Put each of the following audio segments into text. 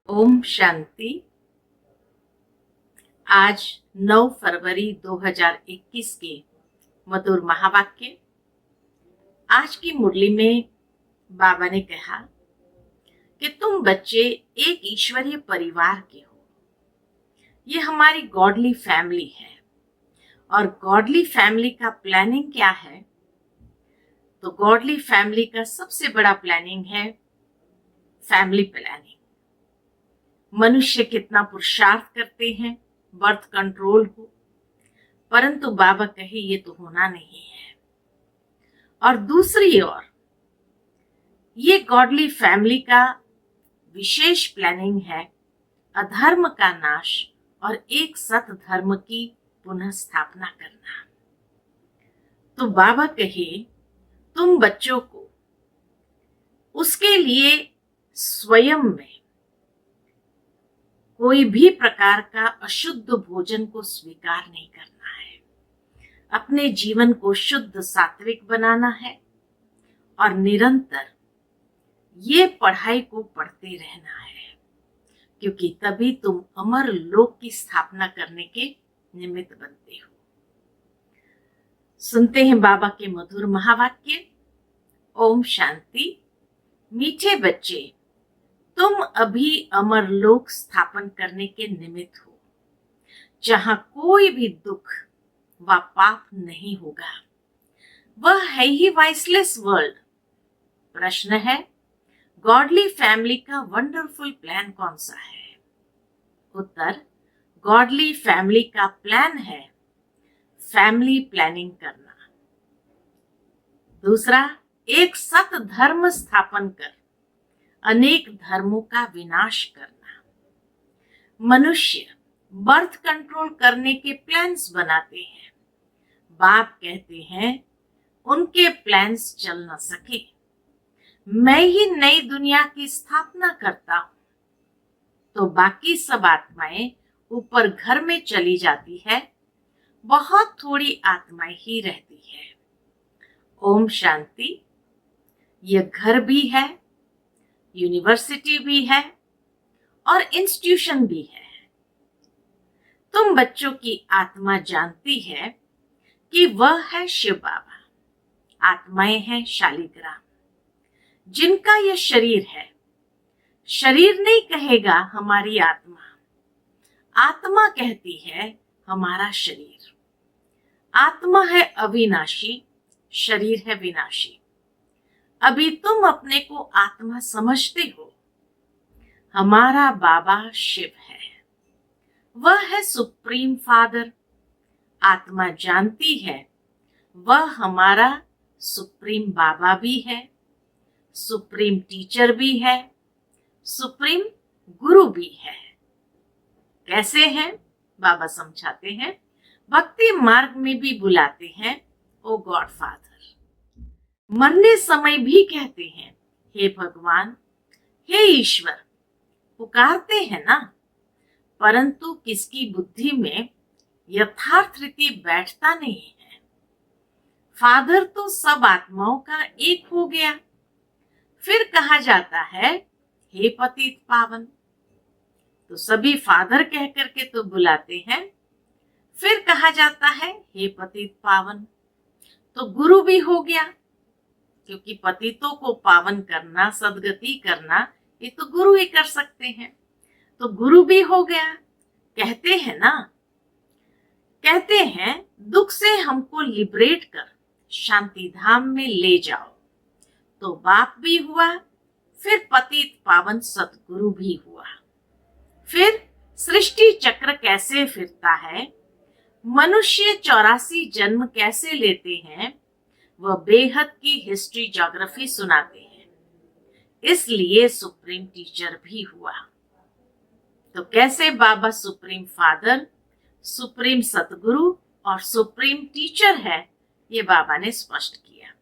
ओम शांति। आज 9 फरवरी 2021 के मधुर महावाक्य। आज की मुरली में बाबा ने कहा कि तुम बच्चे एक ईश्वरीय परिवार के हो। ये हमारी गॉडली फैमिली है। और गॉडली फैमिली का प्लानिंग क्या है? तो गॉडली फैमिली का सबसे बड़ा प्लानिंग है फैमिली प्लानिंग। मनुष्य कितना पुरुषार्थ करते हैं बर्थ कंट्रोल हो, परंतु बाबा कहे ये तो होना नहीं है। और दूसरी ओर ये गॉडली फैमिली का विशेष प्लानिंग है अधर्म का नाश और एक सत धर्म की पुनः स्थापना करना। तो बाबा कहे तुम बच्चों को उसके लिए स्वयं में कोई भी प्रकार का अशुद्ध भोजन को स्वीकार नहीं करना है। अपने जीवन को शुद्ध सात्विक बनाना है और निरंतर ये पढ़ाई को पढ़ते रहना है, क्योंकि तभी तुम अमर लोक की स्थापना करने के निमित्त बनते हो। सुनते हैं बाबा के मधुर महावाक्य। ओम शांति। मीठे बच्चे, तुम अभी अमर लोक स्थापन करने के निमित्त हो, जहां कोई भी दुख व पाप नहीं होगा। वह है ही वाइसलेस वर्ल्ड। प्रश्न है, गॉडली फैमिली का वंडरफुल प्लान कौन सा है? उत्तर, गॉडली फैमिली का प्लान है फैमिली प्लानिंग करना। दूसरा, एक सत धर्म स्थापन कर अनेक धर्मों का विनाश करना। मनुष्य बर्थ कंट्रोल करने के प्लान्स बनाते हैं। बाप कहते हैं उनके प्लान्स चल न सके। मैं ही नई दुनिया की स्थापना करता हूं, तो बाकी सब आत्माएं ऊपर घर में चली जाती है। बहुत थोड़ी आत्माएं ही रहती है। ओम शांति। यह घर भी है, यूनिवर्सिटी भी है और इंस्टीट्यूशन भी है। तुम बच्चों की आत्मा जानती है कि वह है शिव बाबा। आत्माएं हैं शालिग्राम, जिनका यह शरीर है। शरीर नहीं कहेगा हमारी आत्मा, आत्मा कहती है हमारा शरीर। आत्मा है अविनाशी, शरीर है विनाशी। अभी तुम अपने को आत्मा समझते हो। हमारा बाबा शिव है, वह है सुप्रीम फादर। आत्मा जानती है वह हमारा सुप्रीम बाबा भी है, सुप्रीम टीचर भी है, सुप्रीम गुरु भी है। कैसे हैं? बाबा समझाते हैं। भक्ति मार्ग में भी बुलाते हैं ओ गॉड फादर। मरने समय भी कहते हैं हे भगवान, हे ईश्वर। पुकारते हैं ना, परंतु किसकी बुद्धि में यथार्थ रीति बैठता नहीं है। फादर तो सब आत्माओं का एक हो गया। फिर कहा जाता है हे पतित पावन। तो सभी फादर कह करके तो बुलाते हैं, फिर कहा जाता है हे पतित पावन। तो गुरु भी हो गया, क्योंकि पतितों को पावन करना, सदगति करना, ये तो गुरु ही कर सकते हैं। तो गुरु भी हो गया। कहते हैं ना, कहते हैं दुख से हमको लिबरेट कर शांति धाम में ले जाओ। तो बाप भी हुआ, फिर पतित पावन सतगुरु भी हुआ। फिर सृष्टि चक्र कैसे फिरता है, मनुष्य 84 जन्म कैसे लेते हैं, वह बेहद की हिस्ट्री ज्योग्राफी सुनाते हैं। इसलिए सुप्रीम टीचर भी हुआ। तो कैसे बाबा सुप्रीम फादर, सुप्रीम सतगुरु और सुप्रीम टीचर है, ये बाबा ने स्पष्ट किया।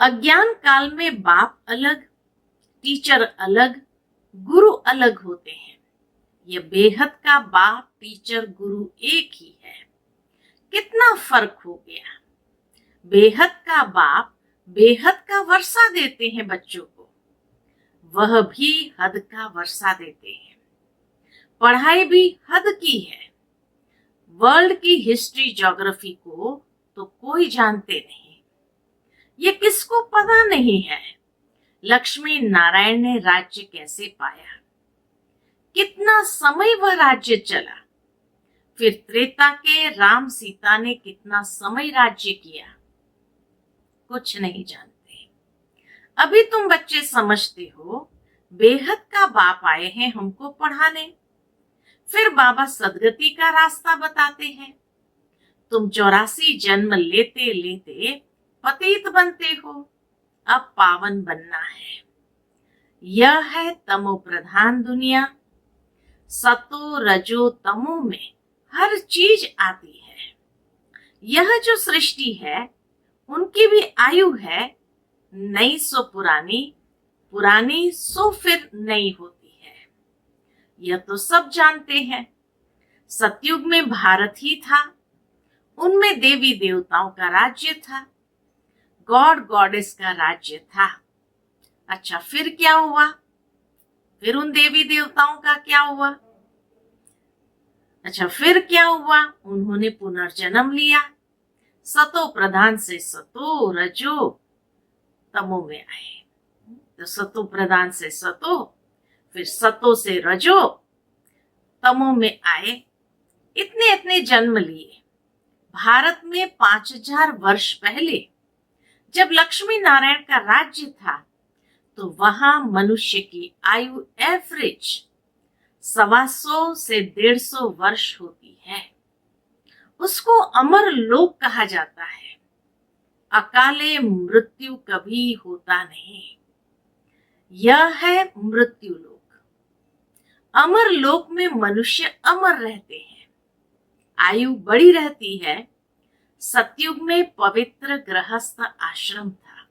अज्ञान काल में बाप अलग, टीचर अलग, गुरु अलग होते हैं। ये बेहद का बाप, टीचर, गुरु एक ही है। कितना फर्क हो गया। बेहद का बाप बेहद का वर्षा देते हैं बच्चों को। वह भी हद का वर्षा देते हैं। पढ़ाई भी हद की है। वर्ल्ड की हिस्ट्री ज्योग्राफी को तो कोई जानते नहीं। ये किसको पता नहीं है लक्ष्मी नारायण ने राज्य कैसे पाया, कितना समय वह राज्य चला, फिर त्रेता के राम सीता ने कितना समय राज्य किया, कुछ नहीं जानते। अभी तुम बच्चे समझते हो बेहद का बाप आए हैं हमको पढ़ाने, फिर बाबा सदगति का रास्ता बताते हैं। तुम 84 जन्म लेते लेते पतित बनते हो, अब पावन बनना है। यह है तमो प्रधान दुनिया। सतो रजो तमो में हर चीज आती है। यह जो सृष्टि है उनकी भी आयु है, नई सो पुरानी, पुरानी सो फिर नई होती है। यह तो सब जानते हैं। सतयुग में भारत ही था, उनमें देवी देवताओं का राज्य था, गॉड गॉडेस का राज्य था। अच्छा, फिर क्या हुआ? फिर उन देवी देवताओं का क्या हुआ? अच्छा, फिर क्या हुआ? उन्होंने पुनर्जन्म लिया। सतो प्रधान से सतो रजो तमो में आए। तो सतो प्रधान से सतो, फिर सतो से रजो तमो में आए। इतने इतने जन्म लिए। भारत में 5000 वर्ष पहले जब लक्ष्मी नारायण का राज्य था तो वहां मनुष्य की आयु एवरेज 125 से 150 वर्ष होती है। उसको अमर लोक कहा जाता है। अकाले मृत्यु कभी होता नहीं। यह है मृत्यु लोक। अमर लोक में मनुष्य अमर रहते हैं, आयु बड़ी रहती है। सतयुग में पवित्र गृहस्थ आश्रम था,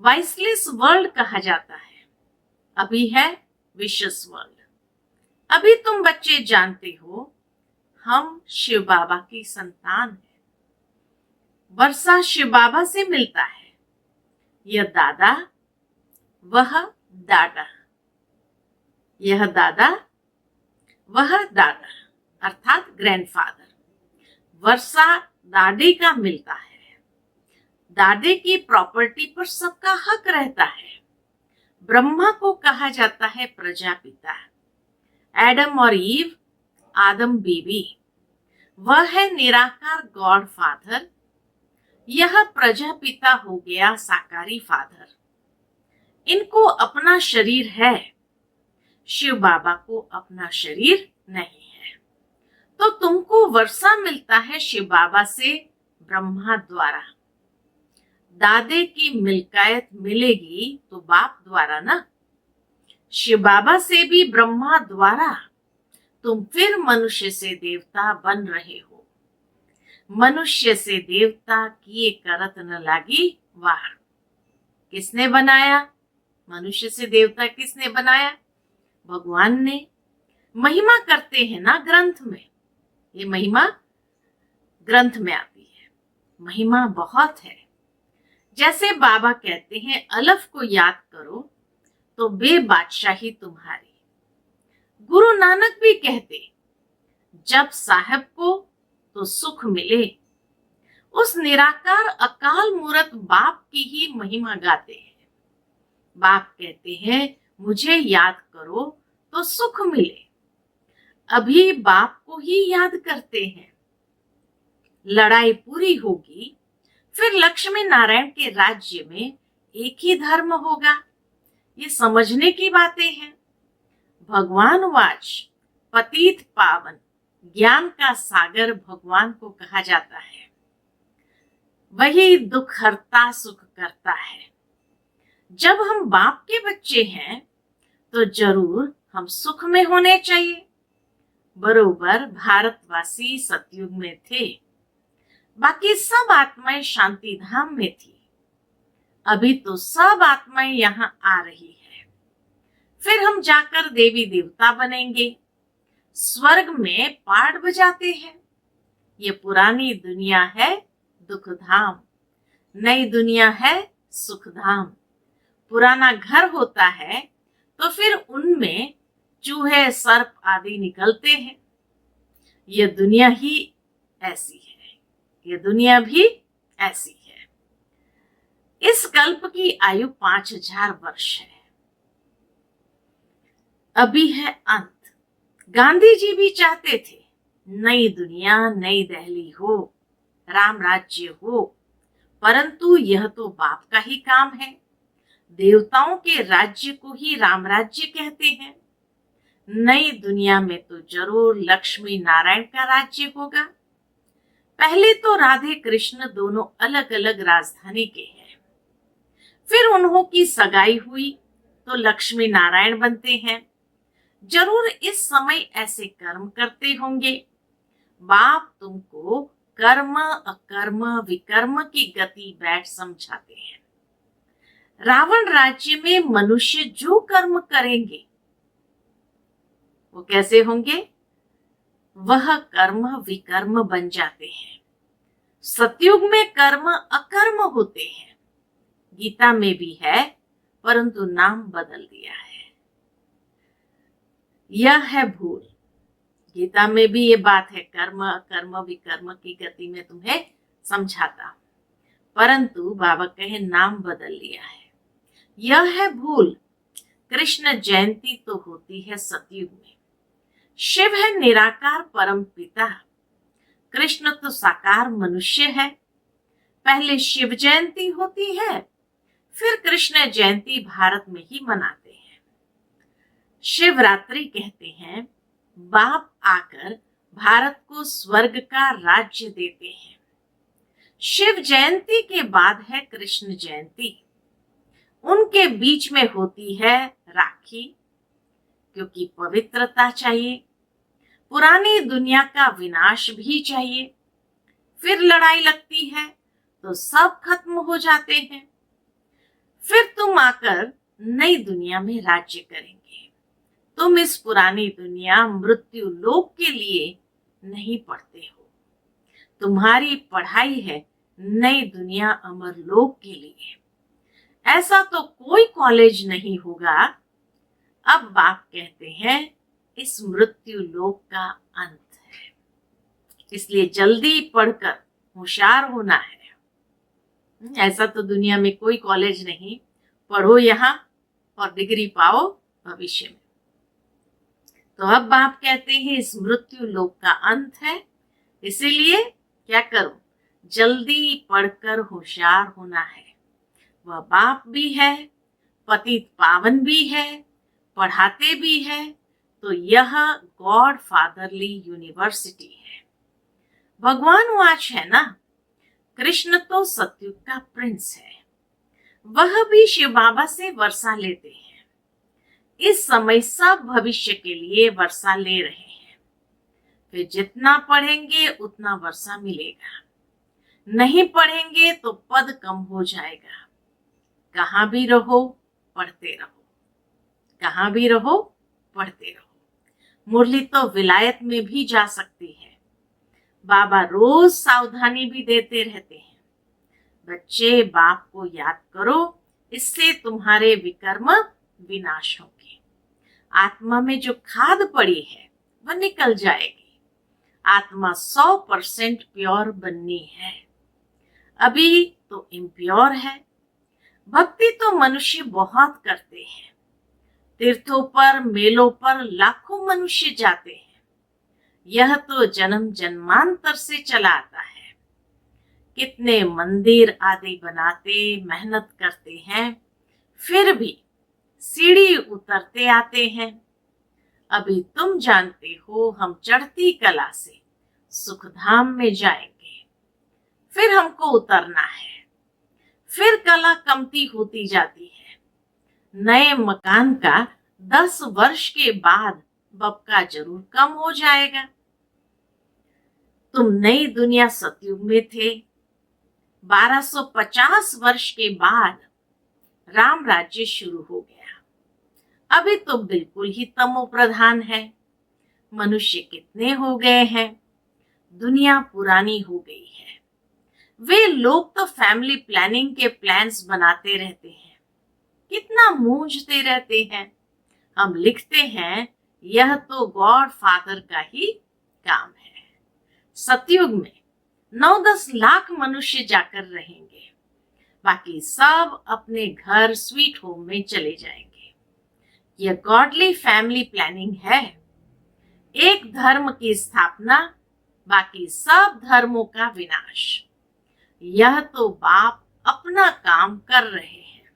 वाइसलेस वर्ल्ड कहा जाता है। अभी है विशेष वर्ल्ड। अभी तुम बच्चे जानते हो हम शिव बाबा की संतान हैं। वर्षा शिव बाबा से मिलता है। यह दादा, वह दादा, यह दादा, वह दादा, अर्थात ग्रैंडफादर। वर्षा दादे का मिलता है। दादे की प्रॉपर्टी पर सबका हक रहता है। ब्रह्मा को कहा जाता है प्रजापिता। एडम और ईव, आदम बीबी, वह है निराकार गॉड फादर। यह प्रजापिता हो गया साकारी फादर। इनको अपना शरीर है, शिव बाबा को अपना शरीर नहीं है। तो तुमको वर्षा मिलता है शिव बाबा से ब्रह्मा द्वारा। दादे की मिल्कियत मिलेगी तो बाप द्वारा ना, शिव बाबा से भी ब्रह्मा द्वारा। तुम फिर मनुष्य से देवता बन रहे हो। मनुष्य से देवता किए करत न लागी वाह। किसने बनाया? मनुष्य से देवता किसने बनाया? भगवान ने। महिमा करते हैं ना ग्रंथ में, ये महिमा ग्रंथ में आती है। महिमा बहुत है। जैसे बाबा कहते हैं अलफ को याद करो तो बेबादशाही तुम्हारी। गुरु नानक भी कहते जब साहब को तो सुख मिले। उस निराकार अकाल मूरत बाप की ही महिमा गाते हैं। बाप कहते हैं मुझे याद करो तो सुख मिले। अभी बाप को ही याद करते हैं। लड़ाई पूरी होगी, फिर लक्ष्मी नारायण के राज्य में एक ही धर्म होगा। ये समझने की बातें हैं। भगवान वाच पतित पावन ज्ञान का सागर भगवान को कहा जाता है। वही दुख हरता सुख करता है। जब हम बाप के बच्चे हैं तो जरूर हम सुख में होने चाहिए। बरोबर भारतवासी सतयुग में थे, बाकी सब आत्माएं शांति धाम में थी। अभी तो सब आत्माएं यहाँ आ रही है। फिर हम जाकर देवी देवता बनेंगे। स्वर्ग में पाठ बजाते हैं। ये पुरानी दुनिया है दुख धाम, नई दुनिया है सुख धाम। पुराना घर होता है तो फिर उनमें चूहे, सर्प आदि निकलते हैं। ये दुनिया ही ऐसी है, ये दुनिया भी ऐसी है। इस कल्प की आयु 5000 वर्ष है। अभी है अंत। गांधी जी भी चाहते थे नई दुनिया, नई दिल्ली हो, राम राज्य हो, परंतु यह तो बाप का ही काम है। देवताओं के राज्य को ही राम राज्य कहते हैं। नई दुनिया में तो जरूर लक्ष्मी नारायण का राज्य होगा। पहले तो राधे कृष्ण दोनों अलग अलग राजधानी के हैं, फिर उन्हों की सगाई हुई तो लक्ष्मी नारायण बनते हैं। जरूर इस समय ऐसे कर्म करते होंगे। बाप तुमको कर्म, अकर्म, विकर्म की गति बैठ समझाते हैं। रावण राज्य में मनुष्य जो कर्म करेंगे वो कैसे होंगे? वह कर्म विकर्म बन जाते हैं। सतयुग में कर्म अकर्म होते हैं। गीता में भी है, परंतु नाम बदल दिया है। यह है भूल। गीता में भी ये बात है, कर्म अकर्म विकर्म की गति में तुम्हें समझाता, परंतु बाबा कहे नाम बदल लिया है। यह है भूल। कृष्ण जयंती तो होती है सतयुग में। शिव है निराकार परम पिता, कृष्ण तो साकार मनुष्य है। पहले शिव जयंती होती है, फिर कृष्ण जयंती भारत में ही मनाते हैं। शिवरात्रि कहते हैं बाप आकर भारत को स्वर्ग का राज्य देते हैं। शिव जयंती के बाद है कृष्ण जयंती। उनके बीच में होती है राखी, क्योंकि पवित्रता चाहिए। पुरानी दुनिया का विनाश भी चाहिए। फिर लड़ाई लगती है तो सब खत्म हो जाते हैं। फिर तुम आकर नई दुनिया में राज्य करेंगे। तुम इस पुरानी दुनिया मृत्यु लोक के लिए नहीं पढ़ते हो। तुम्हारी पढ़ाई है नई दुनिया अमर लोक के लिए। ऐसा तो कोई कॉलेज नहीं होगा। अब बाप कहते हैं इस मृत्यु लोक का अंत है, इसलिए जल्दी पढ़कर होशियार होना है। ऐसा तो दुनिया में कोई कॉलेज नहीं, पढ़ो यहाँ और डिग्री पाओ भविष्य में। तो अब बाप कहते हैं इस मृत्यु लोक का अंत है, इसीलिए क्या करो? जल्दी पढ़कर होशियार होना है। वह बाप भी है, पतित पावन भी है, पढ़ाते भी है, तो यह गॉड फादरली यूनिवर्सिटी है। भगवान वाच है ना, कृष्ण तो सतयुग का प्रिंस है। वह भी शिव बाबा से वर्षा लेते हैं। इस समय सब भविष्य के लिए वर्षा ले रहे हैं। फिर जितना पढ़ेंगे उतना वर्षा मिलेगा। नहीं पढ़ेंगे तो पद कम हो जाएगा। कहाँ भी रहो पढ़ते रहो, कहाँ भी रहो पढ़ते रहो। मुरली तो विलायत में भी जा सकती है। बाबा रोज सावधानी भी देते रहते हैं, बच्चे बाप को याद करो, इससे तुम्हारे विकर्म विनाश होंगे। आत्मा में जो खाद पड़ी है वह निकल जाएगी। आत्मा 100% प्योर बननी है, अभी तो इम्प्योर है। भक्ति तो मनुष्य बहुत करते हैं। तीर्थों पर, मेलों पर लाखों मनुष्य जाते हैं। यह तो जन्म जन्मांतर से चला आता है। कितने मंदिर आदि बनाते, मेहनत करते हैं, फिर भी सीढ़ी उतरते आते हैं। अभी तुम जानते हो हम चढ़ती कला से सुखधाम में जाएंगे, फिर हमको उतरना है। फिर कला कमती होती जाती है। नए मकान का 10 वर्ष के बाद बबका जरूर कम हो जाएगा। तुम नई दुनिया सतयुग में थे। 1250 वर्ष के बाद राम राज्य शुरू हो गया। अभी तो बिल्कुल ही तमो प्रधान है। मनुष्य कितने हो गए हैं, दुनिया पुरानी हो गई है। वे लोग तो फैमिली प्लानिंग के प्लान्स बनाते रहते हैं, कितना मूंझते रहते हैं। हम लिखते हैं यह तो गॉड फादर का ही काम है। सतयुग में 9-10 लाख मनुष्य जाकर रहेंगे, बाकी सब अपने घर स्वीट होम में चले जाएंगे। यह गॉडली फैमिली प्लानिंग है। एक धर्म की स्थापना, बाकी सब धर्मों का विनाश। यह तो बाप अपना काम कर रहे हैं।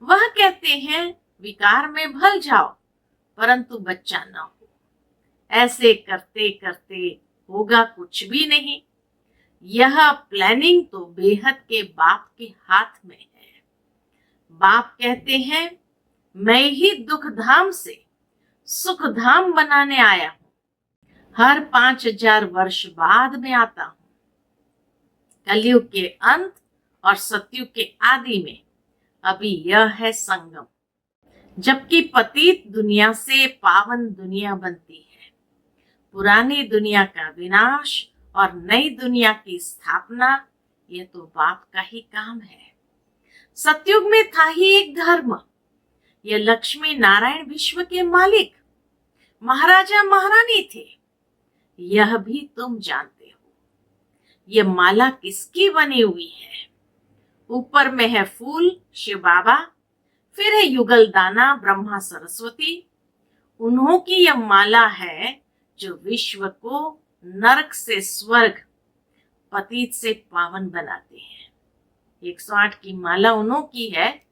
वह कहते हैं विकार में भल जाओ, परंतु बच्चा न हो। ऐसे करते करते होगा कुछ भी नहीं। यह प्लानिंग तो बेहद के बाप के हाथ में है। बाप कहते हैं मैं ही दुख धाम से सुख धाम बनाने आया हूं। हर 5000 वर्ष बाद में आता हूं। कलयुग के अंत और सतयुग के आदि में अभी यह है संगम, जबकि पतित दुनिया से पावन दुनिया बनती है। पुरानी दुनिया का विनाश और नई दुनिया की स्थापना, ये तो बाप का ही काम है। सतयुग में था ही एक धर्म। ये लक्ष्मी नारायण विश्व के मालिक महाराजा महारानी थे। यह भी तुम जानते हो। ये माला किसकी बनी हुई है? ऊपर में है फूल शिव बाबा, फिर है युगल दाना ब्रह्मा सरस्वती। उन्हों की यह माला है जो विश्व को नरक से स्वर्ग, पतित से पावन बनाते हैं। 108 की माला उन्हों की है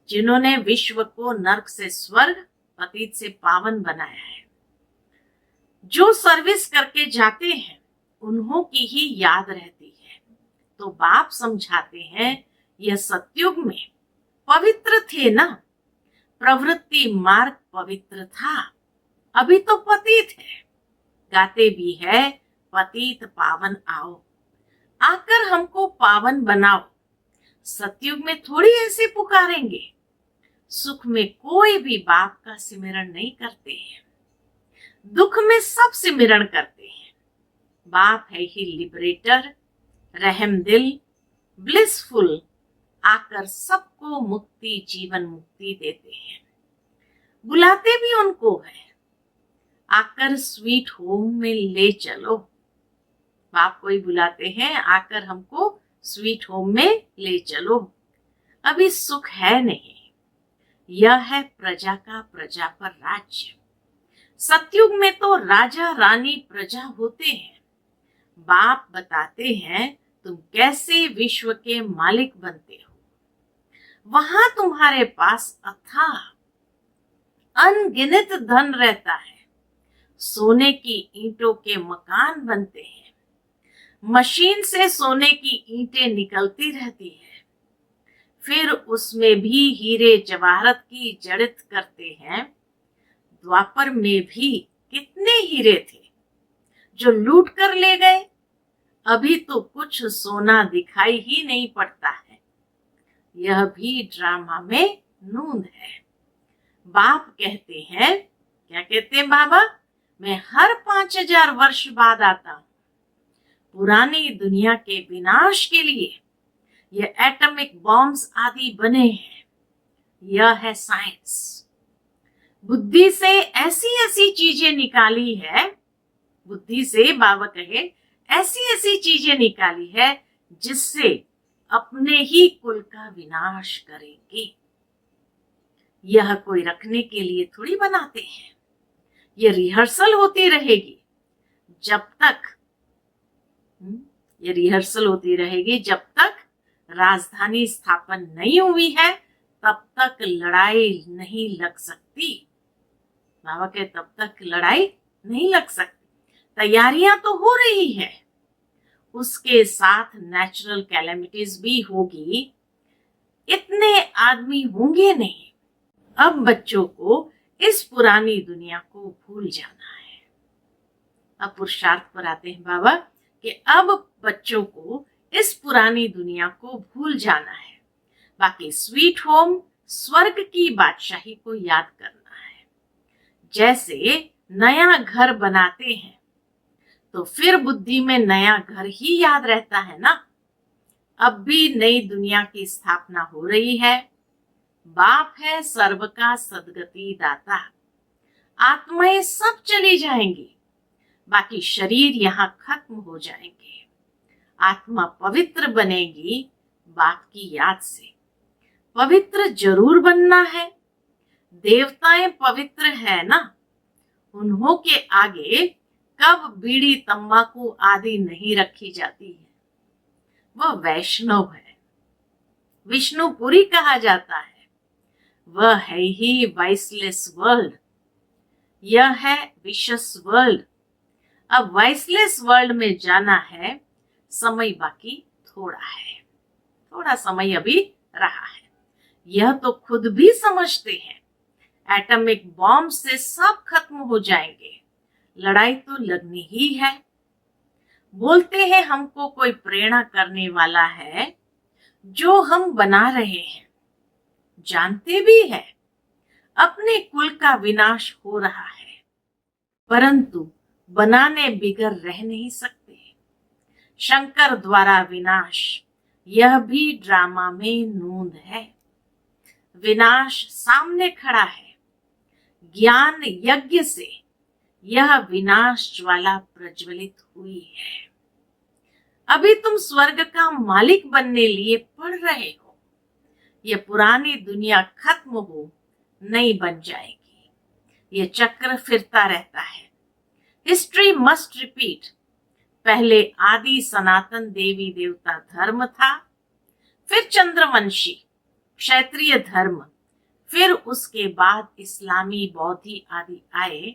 जिन्होंने विश्व को नरक से स्वर्ग, पतित से पावन बनाया है। जो सर्विस करके जाते हैं उन्हों की ही याद रहती है। तो बाप समझाते हैं यह सतयुग में पवित्र थे ना, प्रवृत्ति मार्ग पवित्र था। अभी तो पतित है। गाते भी है पतित पावन आओ, आकर हमको पावन बनाओ। सतयुग में थोड़ी ऐसे पुकारेंगे। सुख में कोई भी बाप का सिमरण नहीं करते हैं, दुख में सब सिमरण करते हैं। बाप है ही लिबरेटर, रहम दिल, ब्लिसफुल, आकर सबको मुक्ति जीवन मुक्ति देते हैं। बुलाते भी उनको है, आकर स्वीट होम में ले चलो। बाप कोई बुलाते हैं आकर हमको स्वीट होम में ले चलो। अभी सुख है नहीं। यह है प्रजा का प्रजा पर राज्य। सतयुग में तो राजा रानी प्रजा होते हैं। बाप बताते हैं तुम कैसे विश्व के मालिक बनते हो। वहां तुम्हारे पास अथाह अनगिनत धन रहता है। सोने की ईंटों के मकान बनते हैं। मशीन से सोने की ईंटें निकलती रहती है, फिर उसमें भी हीरे जवाहरत की जड़ित करते हैं। द्वापर में भी कितने हीरे थे जो लूट कर ले गए। अभी तो कुछ सोना दिखाई ही नहीं पड़ता है। यह भी ड्रामा में नूंद है। बाप कहते हैं, क्या कहते हैं बाबा? मैं हर 5000 वर्ष बाद आता हूं। पुरानी दुनिया के विनाश के लिए ये एटॉमिक बॉम्ब्स आदि बने हैं। यह है साइंस। बुद्धि से ऐसी ऐसी चीजें निकाली है, बुद्धि से बाबा कहे ऐसी ऐसी चीजें निकाली है जिससे अपने ही कुल का विनाश करेंगे। यह कोई रखने के लिए थोड़ी बनाते हैं। ये रिहर्सल होती रहेगी जब तक राजधानी स्थापन नहीं हुई है, तब तक लड़ाई नहीं लग सकती। बाबा के तब तक लड़ाई नहीं लग सकती। तैयारियां तो हो रही है, उसके साथ नेचुरल कैलेमिटीज भी होगी। इतने आदमी होंगे नहीं। अब बच्चों को इस पुरानी दुनिया को भूल जाना है। अब पुरुषार्थ पर आते हैं बाबा कि अब बच्चों को इस पुरानी दुनिया को भूल जाना है। बाकी स्वीट होम स्वर्ग की बादशाही को याद करना है। जैसे नया घर बनाते हैं तो फिर बुद्धि में नया घर ही याद रहता है ना। अब भी नई दुनिया की स्थापना हो रही है। बाप है सर्व का सद्गति दाता। आत्माएं सब चली जाएंगी, बाकी शरीर यहाँ खत्म हो जाएंगे। आत्मा पवित्र बनेगी बाप की याद से। पवित्र जरूर बनना है। देवताएं पवित्र है ना, उन्हों के आगे कब बीड़ी तंबाकू आदि नहीं रखी जाती है। वह वैष्णव है, विष्णुपुरी कहा जाता है। वह है ही वाइसलेस वर्ल्ड, यह है विशस वर्ल्ड। अब वाइसलेस वर्ल्ड में जाना है, समय बाकी थोड़ा है, थोड़ा समय अभी रहा है। यह तो खुद भी समझते हैं एटॉमिक बॉम्ब से सब खत्म हो जाएंगे, लड़ाई तो लगनी ही है। बोलते हैं हमको कोई प्रेरणा करने वाला है, जो हम बना रहे हैं। जानते भी है अपने कुल का विनाश हो रहा है, परंतु बनाने बिगर रह नहीं सकते। शंकर द्वारा विनाश, यह भी ड्रामा में नोंद है। विनाश सामने खड़ा है। ज्ञान यज्ञ से यह विनाश ज्वाला प्रज्वलित हुई है। अभी तुम स्वर्ग का मालिक बनने लिए पढ़ रहे हो। यह पुरानी दुनिया खत्म हो नई बन जाएगी। यह चक्र फिरता रहता है। History must repeat. पहले आदि सनातन देवी देवता धर्म था, फिर चंद्रवंशी क्षत्रिय धर्म, फिर उसके बाद इस्लामी बौद्धि आदि आए,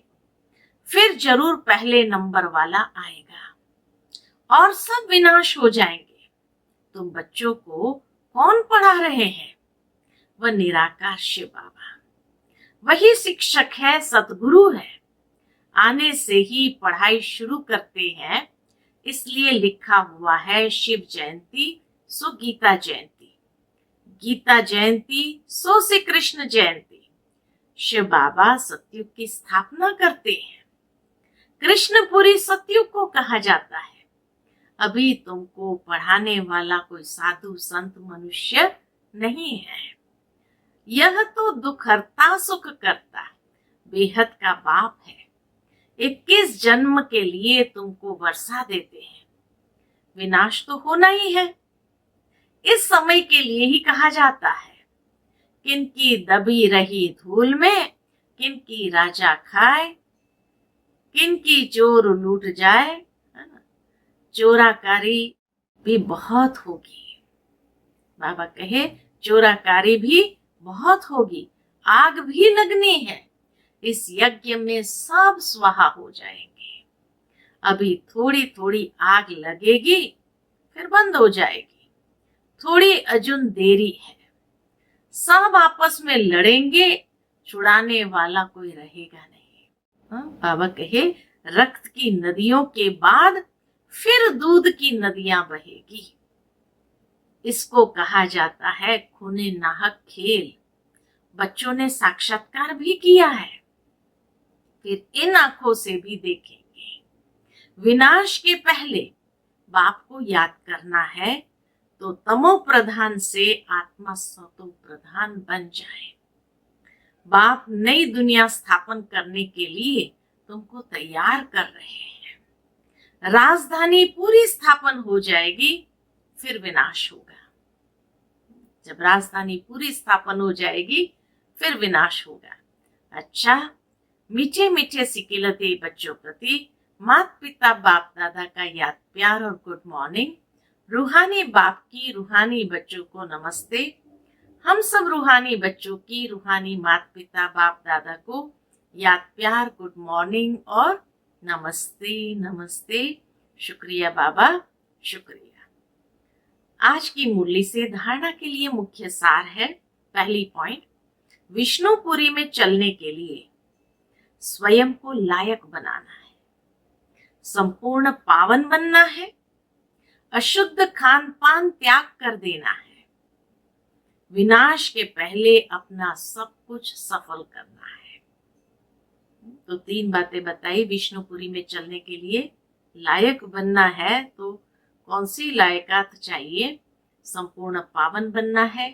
फिर जरूर पहले नंबर वाला आएगा और सब विनाश हो जाएंगे। तुम बच्चों को कौन पढ़ा रहे हैं? वह निराकार शिव बाबा। वही शिक्षक है, सतगुरु है। आने से ही पढ़ाई शुरू करते हैं, इसलिए लिखा हुआ है शिव जयंती सो गीता जयंती, गीता जयंती सो श्री कृष्ण जयंती। शिव बाबा सतयुग की स्थापना करते हैं। कृष्णपुरी सतयुग को कहा जाता है। अभी तुमको पढ़ाने वाला कोई साधु संत मनुष्य नहीं है। यह तो दुख हरता सुख करता बेहद का बाप है। 21 जन्म के लिए तुमको वर्षा देते हैं। विनाश तो होना ही है। इस समय के लिए ही कहा जाता है, किनकी दबी रही धूल में किनकी राजा खाए, किनकी चोर लूट जाए। चोराकारी भी बहुत होगी। बाबा कहे चोराकारी भी बहुत होगी, आग भी लगनी है। इस यज्ञ में सब स्वाहा हो जाएंगे। अभी थोड़ी थोड़ी आग लगेगी, फिर बंद हो जाएगी। थोड़ी अजुन देरी है। सब आपस में लड़ेंगे, छुड़ाने वाला कोई रहेगा नहीं। बाबा कहे रक्त की नदियों के बाद फिर दूध की नदियां बहेगी। इसको कहा जाता है खूने नाहक खेल। बच्चों ने साक्षात्कार भी किया है, फिर इन आंखों से भी देखेंगे। विनाश के पहले बाप को याद करना है, तो तमो प्रधान से आत्मा सतो प्रधान बन जाए। बाप नई दुनिया स्थापन करने के लिए तुमको तैयार कर रहे हैं। राजधानी पूरी स्थापन हो जाएगी, फिर विनाश होगा। जब राजधानी पूरी स्थापन हो जाएगी, फिर विनाश होगा। अच्छा, मीठे मीठे सिकिलते बच्चों प्रति माता पिता बाप दादा का याद प्यार और गुड मॉर्निंग। रूहानी बाप की रूहानी बच्चों को नमस्ते। हम सब रूहानी बच्चों की रूहानी माता पिता बाप दादा को याद प्यार गुड मॉर्निंग और नमस्ते नमस्ते। शुक्रिया बाबा, शुक्रिया। आज की मुरली से धारणा के लिए मुख्य सार है। पहली पॉइंट, विष्णुपुरी में चलने के लिए स्वयं को लायक बनाना है, संपूर्ण पावन बनना है, अशुद्ध खान पान त्याग कर देना है, विनाश के पहले अपना सब कुछ सफल करना है। तो 3 बातें बताई। विष्णुपुरी में चलने के लिए लायक बनना है, तो कौन सी लायकात चाहिए? संपूर्ण पावन बनना है,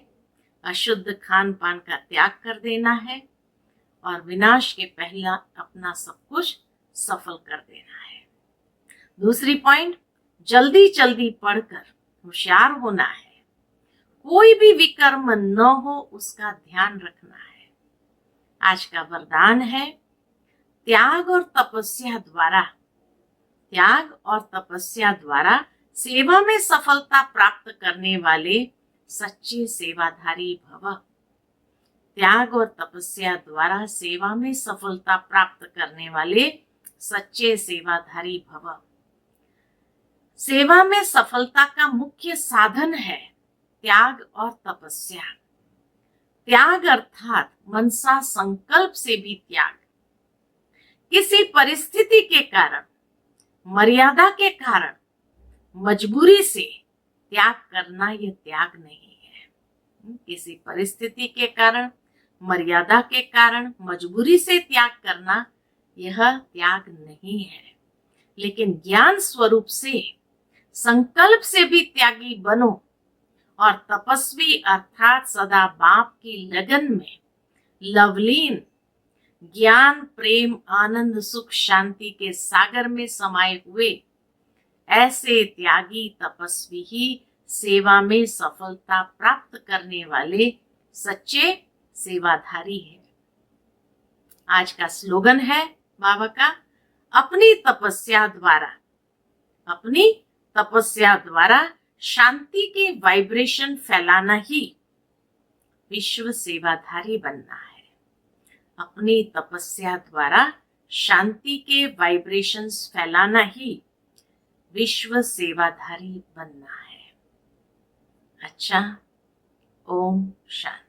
अशुद्ध खान पान का त्याग कर देना है और विनाश के पहला अपना सब कुछ सफल कर देना है। दूसरी पॉइंट, जल्दी जल्दी पढ़कर होशियार होना है। कोई भी विकर्म न हो उसका ध्यान रखना है। आज का वरदान है, त्याग और तपस्या द्वारा सेवा में सफलता प्राप्त करने वाले सच्चे सेवाधारी भव। त्याग और तपस्या द्वारा सेवा में सफलता प्राप्त करने वाले सच्चे सेवाधारी भव। सेवा में सफलता का मुख्य साधन है त्याग और तपस्या। त्याग अर्थात मनसा संकल्प से भी त्याग। किसी परिस्थिति के कारण, मर्यादा के कारण, मजबूरी से त्याग करना यह त्याग नहीं है। किसी परिस्थिति के कारण, मर्यादा के कारण, मजबूरी से त्याग करना यह त्याग नहीं है। लेकिन ज्ञान स्वरूप से, संकल्प से भी त्यागी बनो और तपस्वी अर्थात सदा बाप की लगन में लवलीन, ज्ञान, प्रेम, आनंद, सुख, शांति के सागर में समाये हुए ऐसे त्यागी तपस्वी ही सेवा में सफलता प्राप्त करने वाले सच्चे सेवाधारी है। आज का स्लोगन है बाबा का, अपनी तपस्या द्वारा शांति के वाइब्रेशन फैलाना ही विश्व सेवाधारी बनना है। अपनी तपस्या द्वारा शांति के वाइब्रेशंस फैलाना ही विश्व सेवाधारी बनना है। अच्छा, ओम शांति।